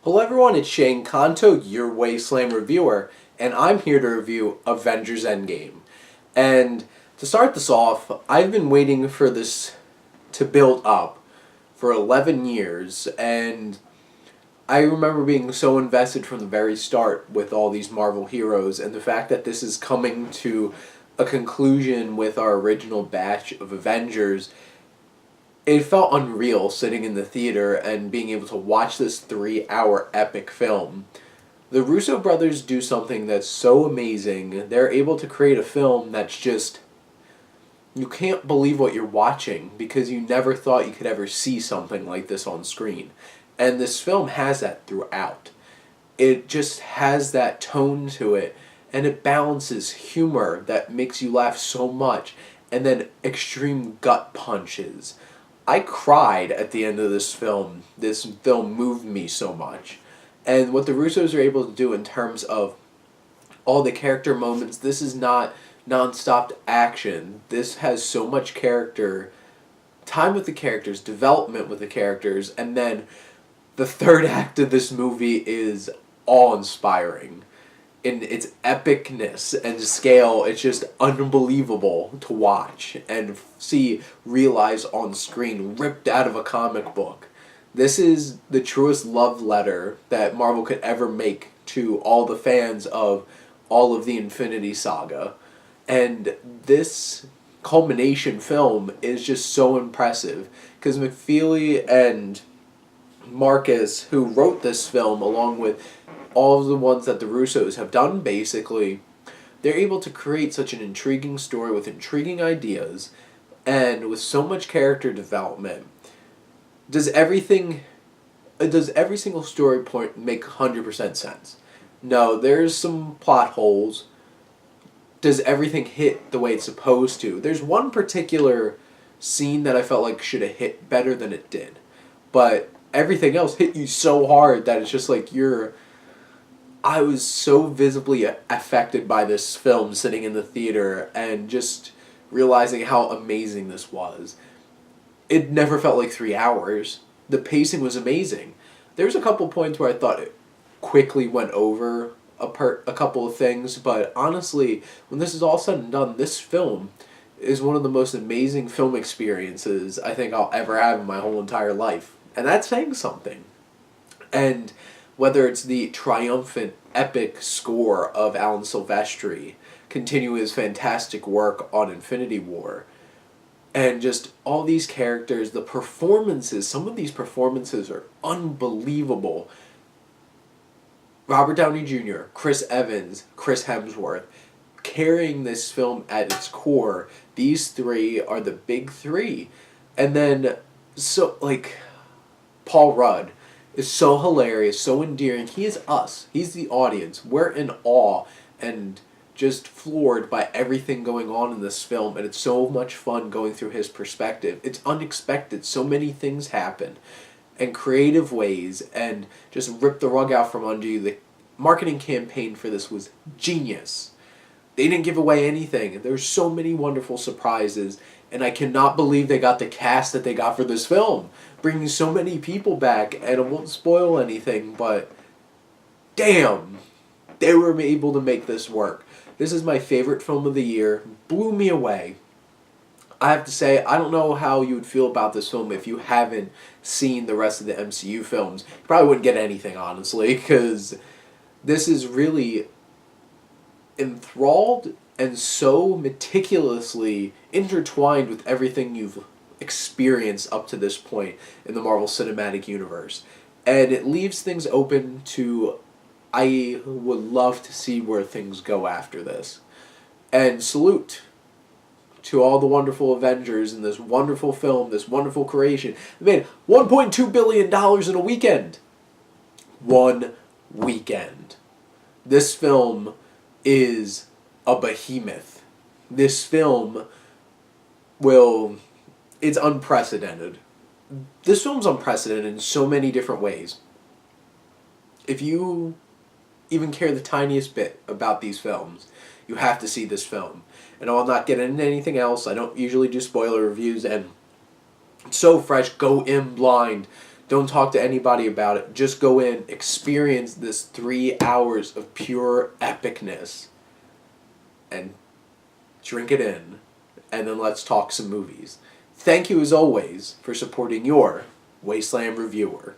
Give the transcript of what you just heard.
Hello everyone, it's Shane Kanto, your Wasteland reviewer, and I'm here to review Avengers Endgame. And to start this off, I've been waiting for this to build up for 11 years, and I remember being so invested from the very start with all these Marvel heroes, and the fact that this is coming to a conclusion with our original batch of Avengers. It felt unreal sitting in the theater and being able to watch this 3-hour epic film. The Russo brothers do something that's so amazing. They're able to create a film that's just... You can't believe what you're watching because you never thought you could ever see something like this on screen. And this film has that throughout. It just has that tone to it, and it balances humor that makes you laugh so much, and then extreme gut punches. I cried at the end of this film. This film moved me so much. And what the Russos are able to do in terms of all the character moments, this is not non-stop action. This has so much character, time with the characters, development with the characters, and then the third act of this movie is awe-inspiring. In its epicness and scale, it's just unbelievable to watch and see realized on screen, ripped out of a comic book. This is the truest love letter that Marvel could ever make to all the fans of all of the Infinity Saga. And this culmination film is just so impressive because McFeely and Marcus, who wrote this film along with all of the ones that the Russos have done, basically, they're able to create such an intriguing story with intriguing ideas and with so much character development. Does every single story point make 100% sense? No, there's some plot holes. Does everything hit the way it's supposed to? There's one particular scene that I felt like should have hit better than it did. But everything else hit you so hard that it's just like I was so visibly affected by this film sitting in the theater and just realizing how amazing this was. It never felt like 3 hours. The pacing was amazing. There's a couple points where I thought it quickly went over a couple of things, but honestly, when this is all said and done, this film is one of the most amazing film experiences I think I'll ever have in my whole entire life. And that's saying something. And whether it's the triumphant, epic score of Alan Silvestri, continuing his fantastic work on Infinity War, and just all these characters, the performances, some of these performances are unbelievable. Robert Downey Jr., Chris Evans, Chris Hemsworth, carrying this film at its core. These three are the big three. And then, Paul Rudd is so hilarious, so endearing. He is us. He's the audience. We're in awe and just floored by everything going on in this film, and it's so much fun going through his perspective. It's unexpected. So many things happen in creative ways and just rip the rug out from under you. The marketing campaign for this was genius. They didn't give away anything. There's so many wonderful surprises, and I cannot believe they got the cast that they got for this film, bringing so many people back, and I won't spoil anything, but damn, they were able to make this work. This is my favorite film of the year. Blew me away. I have to say, I don't know how you would feel about this film if you haven't seen the rest of the MCU films. You probably wouldn't get anything, honestly, because this is really enthralled and so meticulously intertwined with everything you've experienced up to this point in the Marvel Cinematic Universe. And it leaves things open to, I would love to see where things go after this. And salute to all the wonderful Avengers in this wonderful film, this wonderful creation. They made $1.2 billion in a weekend. One weekend. This film is a behemoth. This film it's unprecedented. This film's unprecedented in so many different ways. If you even care the tiniest bit about these films, you have to see this film. And I'll not get into anything else. I don't usually do spoiler reviews, and it's so fresh. Go in blind Don't talk to anybody about it. Just go in, experience this 3 hours of pure epicness, and drink it in, and then let's talk some movies. Thank you as always for supporting your Wasteland reviewer.